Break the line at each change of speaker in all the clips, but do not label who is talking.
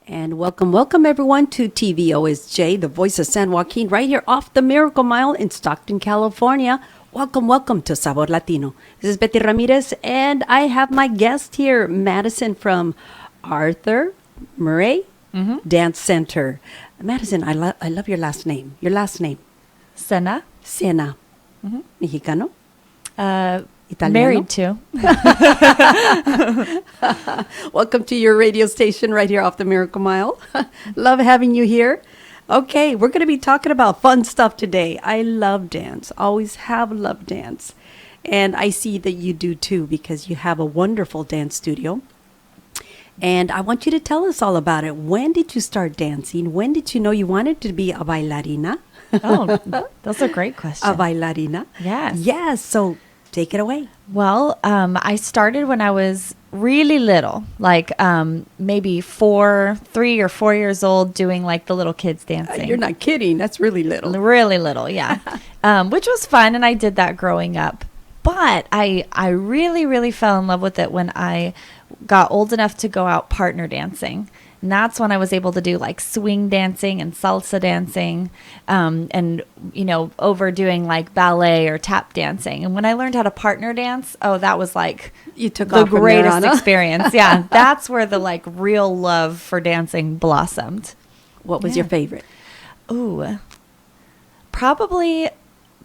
And welcome everyone to TVOSJ, the voice of San Joaquin, right here off the Miracle Mile in Stockton, California. Welcome to Sabor Latino. This is Betty Ramirez, and I have my guest here, Madison from Arthur Murray Dance Center. Madison, I love your last name. Your last name?
Sena.
Sena. Mexicano? Italiano?
Married to.
Welcome to your radio station right here off the Miracle Mile. Love having you here. Okay, we're going to be talking about fun stuff today. I love dance. Always have loved dance. And I see that you do too because you have a wonderful dance studio. And I want you to tell us all about it. When did you start dancing? When did you know you wanted to be a bailarina?
Oh, that's a great question.
A bailarina?
Yes.
Yes, so take it away.
Well, I started when I was really little, like maybe 3 or 4 years old, doing like the little kids dancing.
You're not kidding. That's really little.
Really little, yeah. Which was fun, and I did that growing up. But I really fell in love with it when I got old enough to go out partner dancing. And that's when I was able to do like swing dancing and salsa dancing, and, overdoing like ballet or tap dancing. And when I learned how to partner dance, that was like
you took
the
off from
greatest
there,
experience. Yeah, that's where the like real love for dancing blossomed.
What was your favorite?
Ooh, probably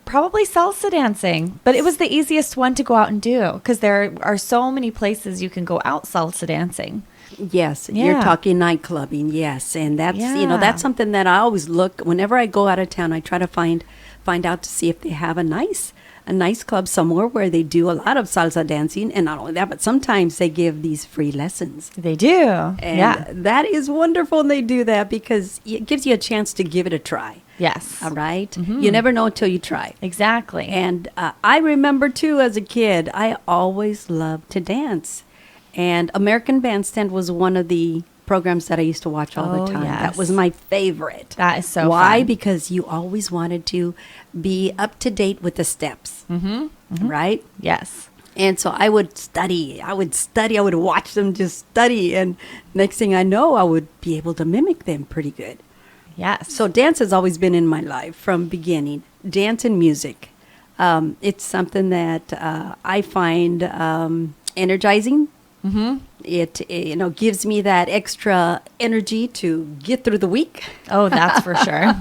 salsa dancing, but it was the easiest one to go out and do because there are so many places you can go out salsa dancing.
Yes, you're talking night clubbing. Yes, and that's that's something that I always look whenever I go out of town. I try to find out to see if they have a nice club somewhere where they do a lot of salsa dancing, and not only that, but sometimes they give these free lessons.
They do,
and that is wonderful. And they do that because it gives you a chance to give it a try.
Yes.
All right. Mm-hmm. You never know until you try.
Exactly.
And I remember too, as a kid, I always loved to dance. And American Bandstand was one of the programs that I used to watch all the time.
Yes.
That was my favorite.
That is so
Why?
fun.
Because you always wanted to be up to date with the steps. Mm-hmm. Mm-hmm. Right?
Yes.
And so I would study. I would watch them just study. And next thing I know, I would be able to mimic them pretty good.
Yes.
So dance has always been in my life from beginning. Dance and music. It's something that I find energizing. Mm-hmm. It gives me that extra energy to get through the week.
Oh, that's for sure.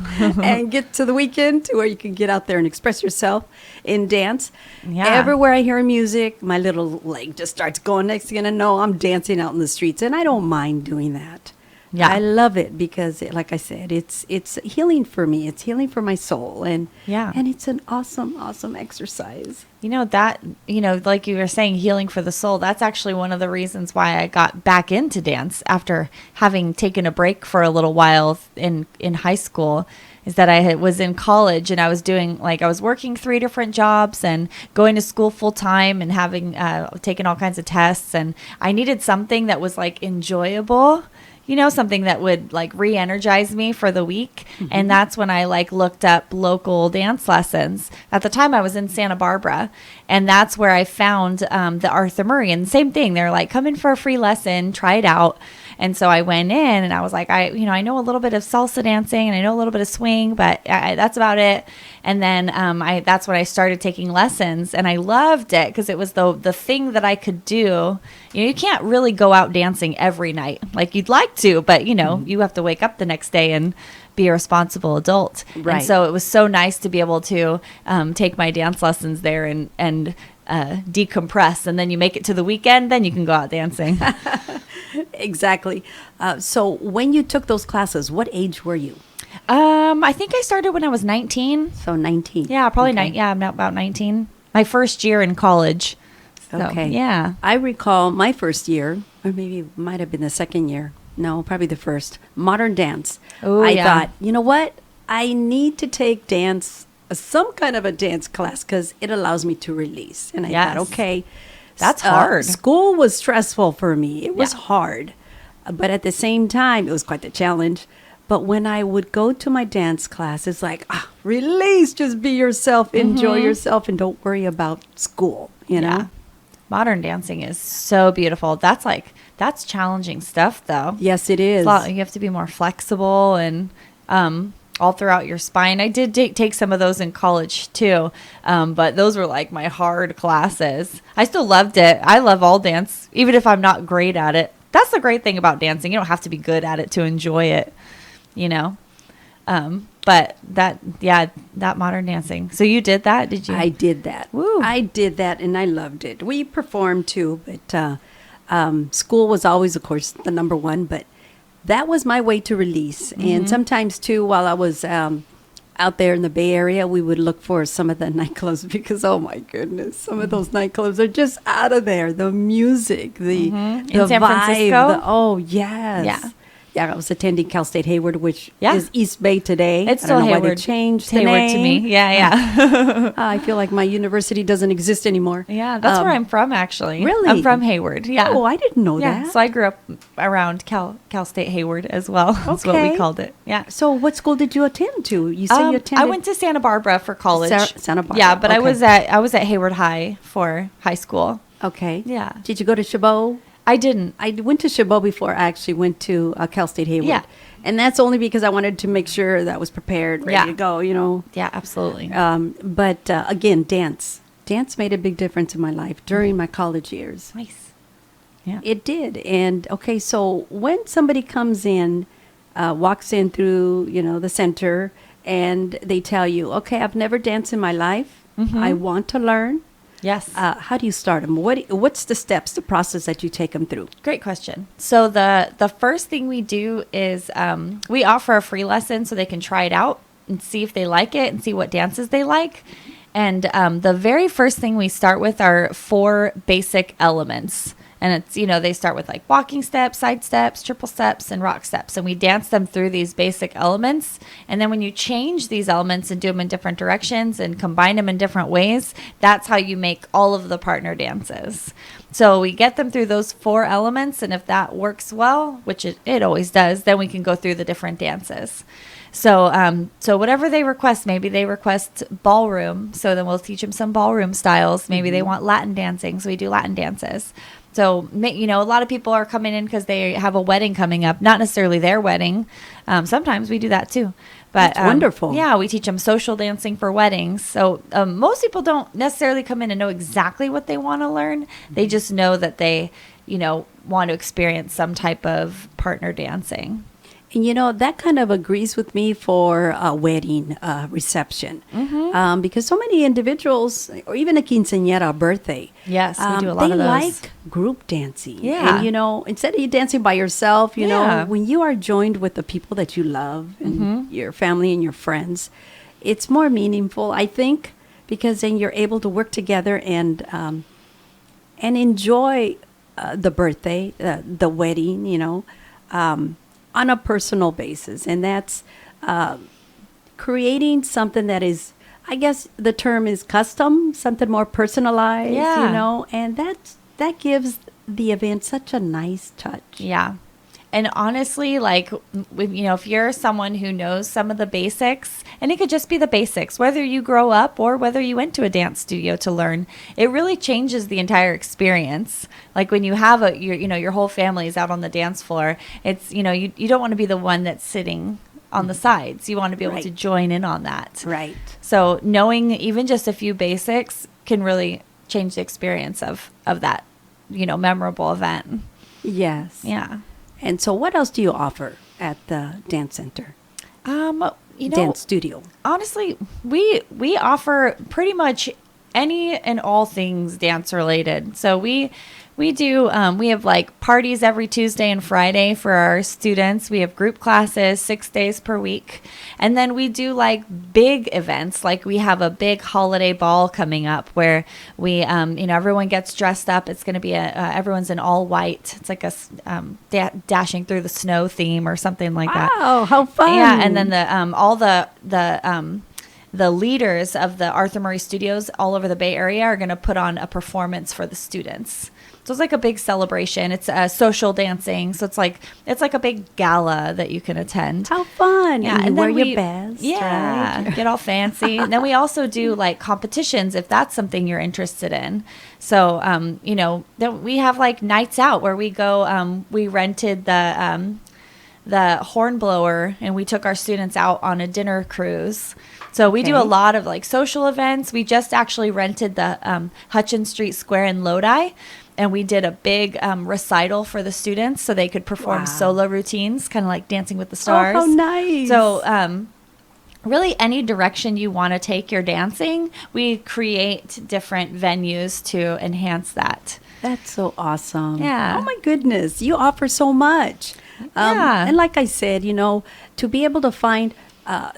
And get to the weekend to where you can get out there and express yourself in dance.
Yeah.
Everywhere I hear music, my little leg just starts going. Next thing I know, I'm dancing out in the streets, and I don't mind doing that.
Yeah.
I love it because, like I said, it's healing for me. It's healing for my soul, and it's an awesome exercise.
Like you were saying, healing for the soul. That's actually one of the reasons why I got back into dance after having taken a break for a little while in high school. Is that I was in college and I was working 3 different jobs and going to school full time and having taken all kinds of tests, and I needed something that was like enjoyable. Something that would like re-energize me for the week. Mm-hmm. And that's when I like looked up local dance lessons. At the time I was in Santa Barbara, and that's where I found the Arthur Murray. And same thing, they're like, come in for a free lesson, try it out. And so I went in and I was like, I know a little bit of salsa dancing and I know a little bit of swing, but that's about it. And then that's when I started taking lessons, and I loved it because it was the thing that I could do. You can't really go out dancing every night like you'd like to, but you have to wake up the next day and be a responsible adult.
Right.
And so it was so nice to be able to take my dance lessons there and decompress, and then you make it to the weekend, then you can go out dancing.
Exactly. So when you took those classes, what age were you?
I think I started when I was 19.
So 19.
Yeah, probably I'm about 19. My first year in college. So,
okay.
Yeah.
I recall my first year, or maybe it might have been the second year. No, probably the first. Modern dance.
Oh,
I thought, you know what? I need to take dance, some kind of a dance class, because it allows me to release. And I thought, okay.
That's hard.
School was stressful for me. It was hard. But at the same time, it was quite the challenge. But when I would go to my dance class, it's like, release, just be yourself, enjoy yourself, and don't worry about school, you know?
Modern dancing is so beautiful. That's challenging stuff, though.
Yes, it is.
You have to be more flexible and all throughout your spine. I did take some of those in college too, but those were like my hard classes. I still loved it. I love all dance, even if I'm not great at it. That's the great thing about dancing. You don't have to be good at it to enjoy it, you know. But that modern dancing. So you did that, did you?
I did that.
Woo.
I did that, and I loved it. We performed too, but school was always, of course, the number one. But that was my way to release. And sometimes too, while I was out there in the Bay Area, we would look for some of the nightclubs because, oh my goodness, some of those nightclubs are just out of there. The music, the
In
the
San
vibe,
Francisco?
oh yes,
Yeah.
Yeah, I was attending Cal State Hayward, which
Yeah.
is East Bay today.
It's
I
still
don't know why
Hayward.
they changed
It's
the
Hayward to me.
name.
Yeah.
I feel like my university doesn't exist anymore.
Yeah, that's where I'm from, actually.
Really?
I'm from Hayward. Yeah.
Oh, I didn't know
Yeah.
that.
So I grew up around Cal State Hayward as well. That's what
Okay.
we called it. Yeah.
So what school did you attend to? You said you attended.
I went to Santa Barbara for college.
Santa Barbara,
Yeah, but I
okay.
was at Hayward High for high school.
Okay.
Yeah.
Did you go to Chabot?
I didn't.
I went to Chabot before I actually went to Cal State Hayward.
Yeah.
And that's only because I wanted to make sure that I was prepared, ready
Yeah.
to go, you know.
Yeah, absolutely.
But again, dance. Dance made a big difference in my life during my college years.
Nice. Yeah.
It did. And okay, so when somebody comes in, walks in through, you know, the center, and they tell you, okay, I've never danced in my life. I want to learn.
Yes.
How do you start them? What's the steps, the process that you take them through?
Great question. So the first thing we do is we offer a free lesson so they can try it out and see if they like it and see what dances they like. And the very first thing we start with are 4 basic elements. And it's, you know, they start with like walking steps, side steps, triple steps, and rock steps. And we dance them through these basic elements. And then when you change these elements and do them in different directions and combine them in different ways, that's how you make all of the partner dances. So we get them through those 4 elements. And if that works well, which it always does, then we can go through the different dances. So whatever they request, maybe they request ballroom. So then we'll teach them some ballroom styles. Maybe they want Latin dancing. So we do Latin dances. So, you know, a lot of people are coming in because they have a wedding coming up, not necessarily their wedding. Sometimes we do that too. But
That's wonderful.
Yeah, we teach them social dancing for weddings. So most people don't necessarily come in and know exactly what they want to learn. They just know that they, you know, want to experience some type of partner dancing.
And you know, that kind of agrees with me for a wedding reception. Because so many individuals, or even a quinceañera, birthday.
Yes, we do a lot of those.
They like group dancing.
Yeah.
And you know, instead of you dancing by yourself, you
Yeah.
know, when you are joined with the people that you love and your family and your friends, it's more meaningful, I think, because then you're able to work together and enjoy the birthday, the wedding, you know, on a personal basis. And that's creating something that is, I guess the term is custom, something more personalized,
Yeah.
you know, and that gives the event such a nice touch.
Yeah. And honestly, like, you know, if you're someone who knows some of the basics, and it could just be the basics, whether you grow up or whether you went to a dance studio to learn, it really changes the entire experience. Like when you have your whole family is out on the dance floor, it's, you know, you don't want to be the one that's sitting on the sides. You want to be able
Right.
to join in on that.
Right.
So knowing even just a few basics can really change the experience of that, you know, memorable event.
Yes.
Yeah.
And so what else do you offer at the dance center,
You know,
dance studio?
honestly, we offer pretty much any and all things dance related. So we do we have like parties every Tuesday and Friday for our students. We have group classes 6 days per week. And then we do like big events, like we have a big holiday ball coming up where we you know, everyone gets dressed up. It's going to be everyone's in all white. It's like a dashing through the snow theme or something like that.
Wow, how fun.
Yeah, and then the all the the leaders of the Arthur Murray studios all over the Bay Area are going to put on a performance for the students. So it's like a big celebration. It's social dancing. So it's like a big gala that you can attend.
How fun.
Yeah,
and you wear your best.
Yeah,
right?
get all fancy. And then we also do like competitions if that's something you're interested in. So, then we have like nights out where we go, we rented the hornblower and we took our students out on a dinner cruise. So we do a lot of like social events. We just actually rented the Hutchins Street Square in Lodi, and we did a big recital for the students so they could perform solo routines, kind of like Dancing with the Stars.
Oh, how nice.
So really any direction you want to take your dancing, we create different venues to enhance that.
That's so awesome.
Yeah.
Oh, my goodness. You offer so much.
Yeah.
And like I said, to be able to find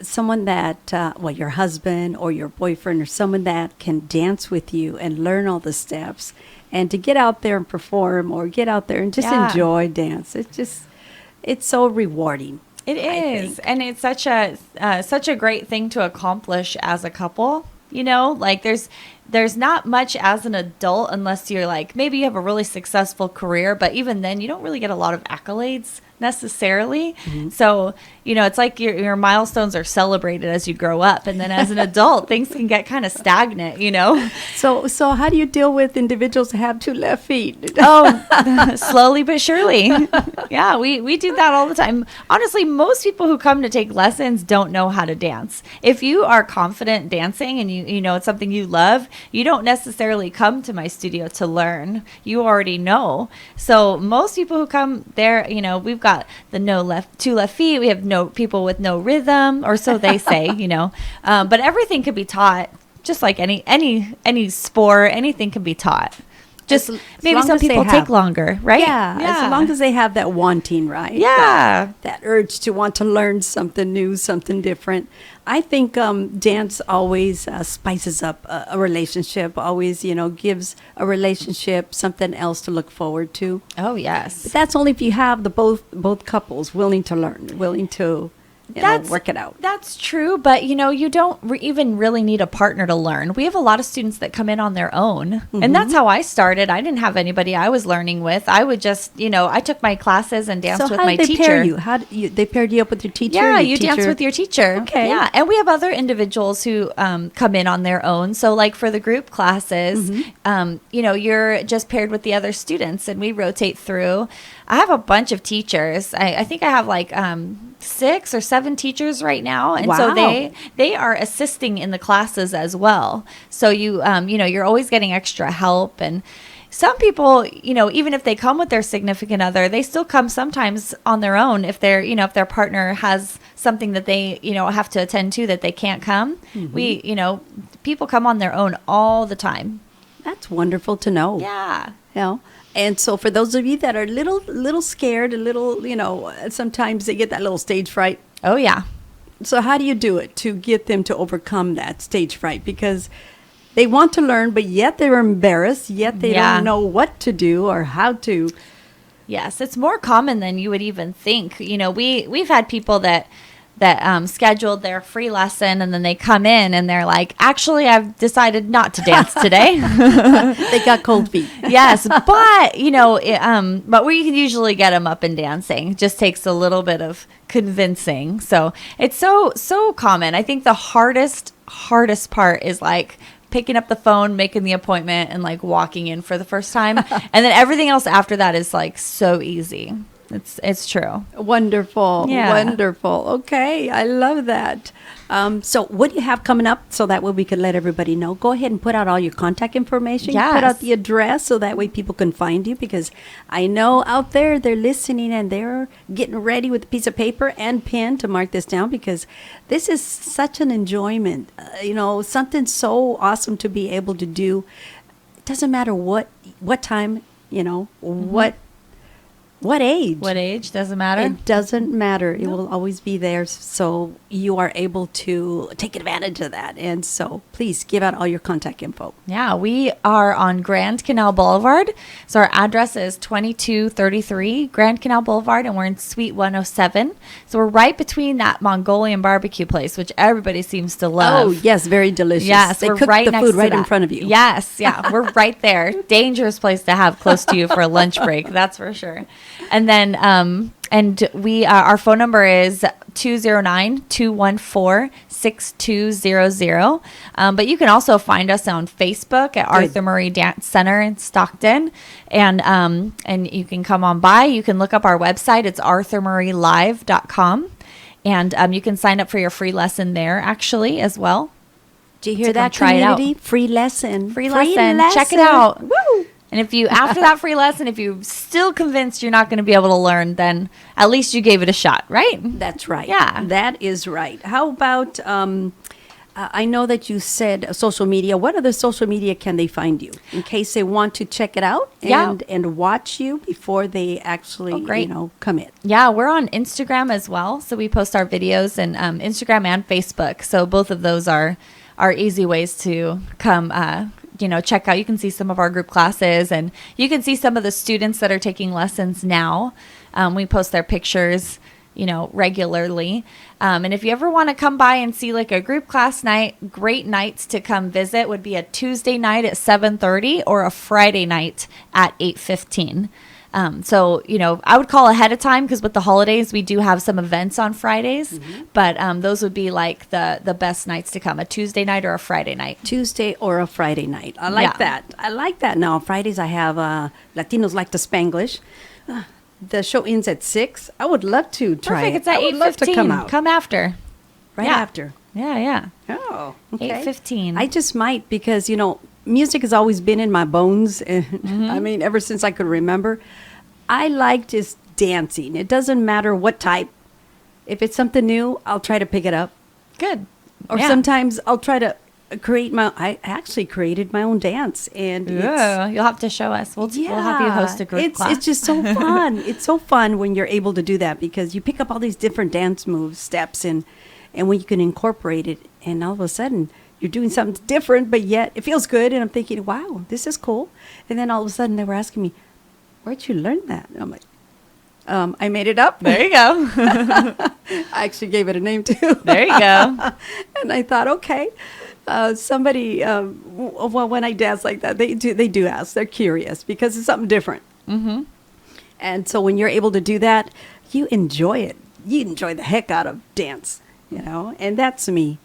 someone that, your husband or your boyfriend or someone that can dance with you and learn all the steps, and to get out there and perform or get out there and just enjoy dance. It's so rewarding.
It is. And it's such a great thing to accomplish as a couple. Like there's not much as an adult unless you're like, maybe you have a really successful career, but even then you don't really get a lot of accolades necessarily. Mm-hmm. So, it's like your milestones are celebrated as you grow up. And then as an adult, things can get kind of stagnant,
So how do you deal with individuals who have two left feet?
Oh, slowly but surely. Yeah, we do that all the time. Honestly, most people who come to take lessons don't know how to dance. If you are confident dancing and you know it's something you love, you don't necessarily come to my studio to learn. You already know. So most people who come there, we've got the two left feet. We have no people with no rhythm, or so they say, but everything can be taught, just like any sport, anything can be taught. Just maybe some people take longer, right?
Yeah, as long as they have that wanting, right?
Yeah.
That urge to want to learn something new, something different. I think dance always spices up a relationship, always, gives a relationship something else to look forward to.
Oh, yes.
But that's only if you have the both couples willing to learn, willing to work it out.
That's true, but you don't even really need a partner to learn. We have a lot of students that come in on their own, and that's how I started. I didn't have anybody I was learning with. I would just, I took my classes and danced with my teacher.
Pair you? They paired you up with your teacher?
Yeah, you dance with your teacher.
Okay.
Yeah, and we have other individuals who come in on their own. So like for the group classes, you're just paired with the other students, and we rotate through. I have a bunch of teachers. I think I have like 6 or 7 teachers right now, and so they are assisting in the classes as well. So you're always getting extra help. And some people, even if they come with their significant other, they still come sometimes on their own if if their partner has something that they have to attend to that they can't come. Mm-hmm. People come on their own all the time.
That's wonderful to know.
Yeah.
And so for those of you that are little scared, a little, sometimes they get that little stage fright.
Oh, yeah.
So how do you do it to get them to overcome that stage fright? Because they want to learn, but yet they're embarrassed, yet they don't know what to do or how to.
Yes, it's more common than you would even think. We've had people that scheduled their free lesson, and then they come in and they're like, actually, I've decided not to dance today.
They got cold feet.
Yes, but but we can usually get them up and dancing. It just takes a little bit of convincing. So it's so common. I think the hardest part is like picking up the phone, making the appointment, and like walking in for the first time. And then everything else after that is like so easy. It's true.
Wonderful.
Yeah.
Wonderful. Okay. I love that. So what do you have coming up so that way we can let everybody know? Go ahead and put out all your contact information.
Yes.
Put out the address so that way people can find you, because I know out there they're listening and they're getting ready with a piece of paper and pen to mark this down, because this is such an enjoyment, something so awesome to be able to do. It doesn't matter what time, what What age?
What age? Doesn't matter.
It doesn't matter. It will always be there. So you are able to take advantage of that. And so please give out all your contact info.
Yeah, we are on Grand Canal Boulevard. So our address is 2233 Grand Canal Boulevard, and we're in Suite 107. So we're right between that Mongolian barbecue place, which everybody seems to love.
Oh, yes. Very delicious.
Yes,
they
we're
cook
right
the
next
food
to
right in
that.
front of you.
Yes, yeah, we're right there. Dangerous place to have close to you for a lunch break, that's for sure. And then, and we, our phone number is 209-214-6200. But you can also find us on Facebook at Arthur Murray Dance Center in Stockton. And you can come on by. You can look up our website. It's arthurmurraylive.com. And you can sign up for your free lesson there, actually, as well.
Do you hear
So come
that,
try it out.
community? Free lesson.
Free lesson. Check it out.
Woo!
And if you, after that free lesson, if you're still convinced you're not going to be able to learn, then at least you gave it a shot, right?
That's right.
Yeah.
That is right. How about, I know that you said social media. What other social media can they find you in case they want to check it out and watch you before they actually, commit?
Yeah, we're on Instagram as well. So we post our videos and Instagram and Facebook. So both of those are easy ways to come check out. You can see some of our group classes, and you can see some of the students that are taking lessons now. We post their pictures, regularly. And if you ever want to come by and see like a group class night, great nights to come visit would be a Tuesday night at 7:30 or a Friday night at 8:15. So, I would call ahead of time because with the holidays, we do have some events on Fridays, but those would be like the best nights to come, a Tuesday night or a Friday night.
Tuesday or a Friday night. I like that. I like that. Now, Fridays I have Latinos Like to Spanglish. The show ends at 6. I would love to try
Perfect.
it.
It's at 8:15. Come after.
Right after.
Yeah.
Oh, okay.
8:15.
I just might because, music has always been in my bones. I mean, ever since I could remember. I like just dancing. It doesn't matter what type. If it's something new, I'll try to pick it up.
Good.
Or sometimes I'll try to I actually created my own dance. And
you'll have to show us. We'll have you host a group class.
It's just so fun. It's so fun when you're able to do that because you pick up all these different dance moves, steps, and when you can incorporate it, and all of a sudden you're doing something different, but yet it feels good. And I'm thinking, wow, this is cool. And then all of a sudden they were asking me, where'd you learn that? And I'm like, I made it up.
There you go.
I actually gave it a name too.
There you go.
And I thought, okay, somebody, well, when I dance like that, they do ask. They're curious because it's something different. Mm-hmm. And so when you're able to do that, you enjoy it. You enjoy the heck out of dance, and that's me.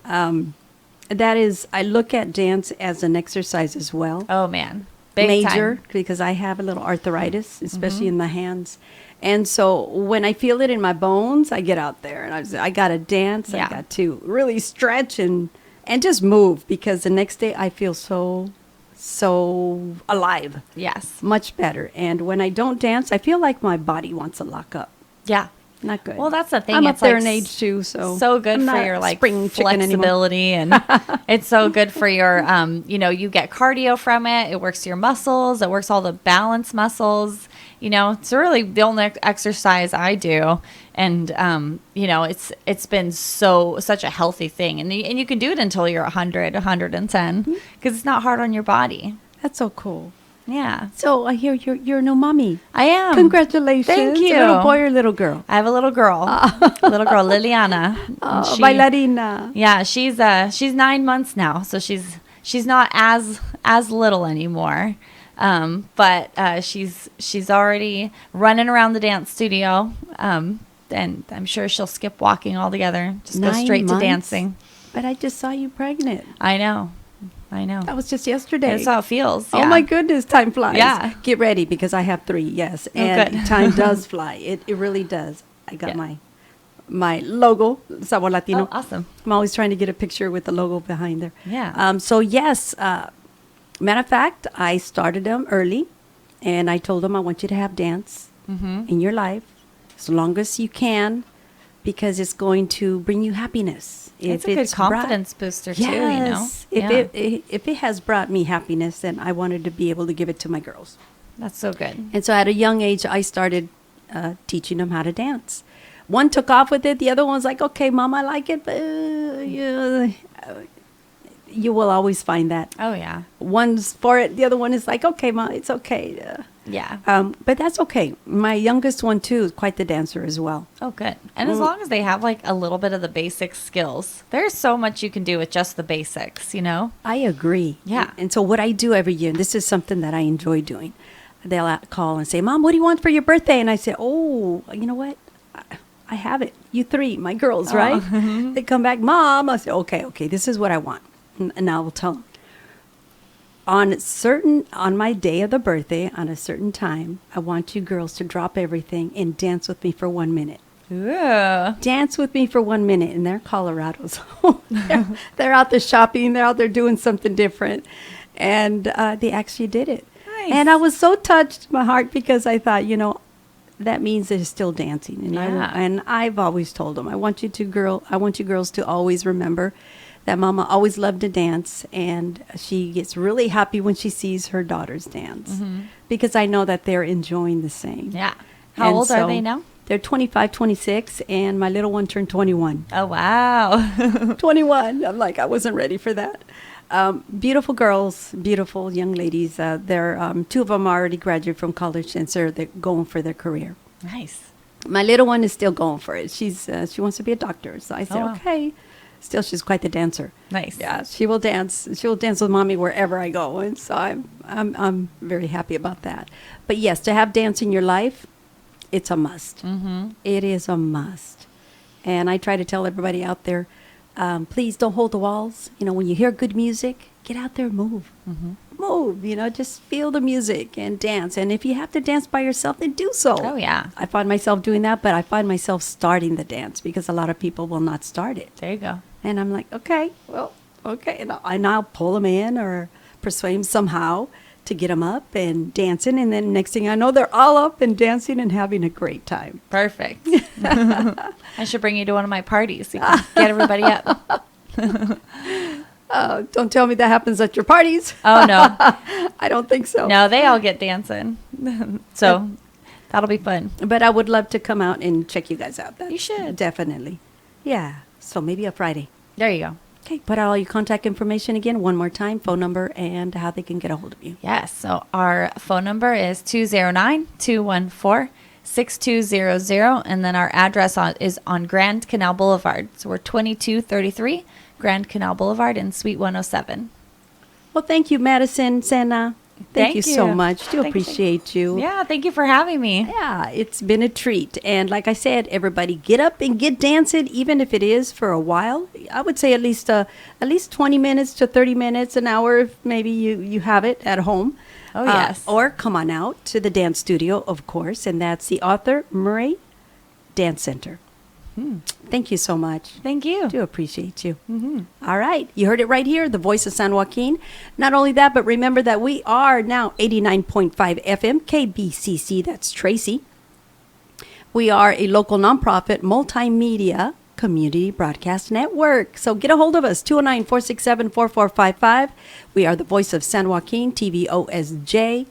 That is, I look at dance as an exercise as well.
Oh, man. Big
Major,
time.
because I have a little arthritis, especially in the hands. And so when I feel it in my bones, I get out there and I got to dance.
Yeah.
I got to really stretch and just move because the next day I feel so alive.
Yes.
Much better. And when I don't dance, I feel like my body wants to lock up.
Yeah.
Not good.
Well, that's the thing.
I'm
It's
up there
like
in age too, so
good
I'm
for
not
your like
spring chicken anymore.
flexibility, and it's so good for your you get cardio from it. It works your muscles. It works all the balance muscles. It's really the only exercise I do, and it's been such a healthy thing, and you can do it until you're 100, 110 because it's not hard on your body.
That's so cool.
Yeah.
So I hear you're a new mommy.
I am.
Congratulations.
Thank you.
Little boy or little girl?
I have a little girl. Little girl, Liliana. And
Bailarina.
Yeah, she's 9 months now, so she's not as little anymore. But she's already running around the dance studio. And I'm sure she'll skip walking altogether. Just go
9
straight
months?
to dancing.
But I just saw you pregnant.
I know.
That was just yesterday.
That's how it feels.
Oh
yeah.
my goodness, time flies.
Yeah.
Get ready because I have 3, yes.
Oh,
And
good.
time does fly. It really does. I got my logo, Sabor Latino.
Oh, awesome.
I'm always trying to get a picture with the logo behind there.
Yeah.
So yes, matter of fact, I started them early and I told them I want you to have dance in your life as long as you can because it's going to bring you happiness.
It's a good confidence booster too,
If it has brought me happiness, then I wanted to be able to give it to my girls.
That's so good.
And so at a young age, I started teaching them how to dance. One took off with it. The other one was like, okay, Mom, I like it, but you will always find that.
Oh, yeah.
One's for it. The other one is like, okay, Mom, it's okay.
Yeah.
But that's okay. My youngest one, too, is quite the dancer as well.
Oh, good. And as long as they have like a little bit of the basic skills, there's so much you can do with just the basics, you know?
I agree.
Yeah.
And so what I do every year, and this is something that I enjoy doing, they'll call and say, Mom, what do you want for your birthday? And I say, oh, you know what? I have it. You three, my girls, right? They come back, Mom. I say, okay, this is what I want. And I will tell them. On my day of the birthday, on a certain time, I want you girls to drop everything and dance with me for 1 minute.
Ooh.
Dance with me for 1 minute. And they're Colorados. They're out there shopping. They're out there doing something different. And they actually did it.
Nice.
And I was so touched in my heart because I thought, that means they're still dancing. And,
Yeah.
I've always told them, I want you girls to always remember that Mama always loved to dance, and she gets really happy when she sees her daughters dance because I know that they're enjoying the same.
Yeah. How old are they now?
They're 25, 26, and my little one turned 21.
Oh, wow.
21. I'm like, I wasn't ready for that. Beautiful girls, beautiful young ladies. They're two of them already graduated from college, and so they're going for their career.
Nice.
My little one is still going for it. She wants to be a doctor. So I said,
Oh, wow.
okay. Still, she's quite the dancer.
Nice.
Yeah, she will dance. She will dance with Mommy wherever I go, and so I'm very happy about that. But yes, to have dance in your life, it's a must.
Mm-hmm.
It is a must. And I try to tell everybody out there, please don't hold the walls. When you hear good music, get out there and move.
Mm-hmm.
Move, just feel the music and dance. And if you have to dance by yourself, then do so.
Oh, yeah.
I find myself doing that, but I find myself starting the dance because a lot of people will not start it.
There you go.
And I'm like, okay. And I'll pull them in or persuade them somehow to get them up and dancing. And then next thing I know, they're all up and dancing and having a great time.
Perfect. I should bring you to one of my parties. You can get everybody up.
Don't tell me that happens at your parties.
Oh, no.
I don't think so.
No, they all get dancing. So that'll be fun.
But I would love to come out and check you guys out.
You should.
Definitely. Yeah. So maybe a Friday.
There you go.
Okay. Put out all your contact information again one more time, phone number, and how they can get a hold of you.
Yes. So our phone number is 209-214-6200. And then our address is on Grand Canal Boulevard. So we're 2233 Grand Canal Boulevard in Suite 107.
Well, thank you, Madison, Senna. Thank you so
you.
much. Do appreciate you.
Yeah, thank you for having me.
Yeah, it's been a treat. And like I said, everybody get up and get dancing, even if it is for a while. I would say at least 20 minutes to 30 minutes, an hour, if maybe you have it at home.
Oh, yes.
Or come on out to the dance studio, of course, and that's the Arthur Murray Dance Center. Thank you so much.
Thank you.
Do appreciate you. All right. You heard it right here, the voice of San Joaquin. Not only that, but remember that we are now 89.5 FM, KBCC, that's Tracy. We are a local nonprofit multimedia community broadcast network. So get a hold of us, 209-467-4455. We are the voice of San Joaquin, tvosj.org.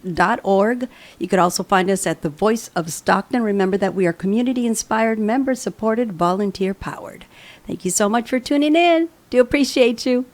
You could also find us at the Voice of Stockton. Remember that we are community-inspired, member-supported, volunteer-powered. Thank you so much for tuning in. Do appreciate you.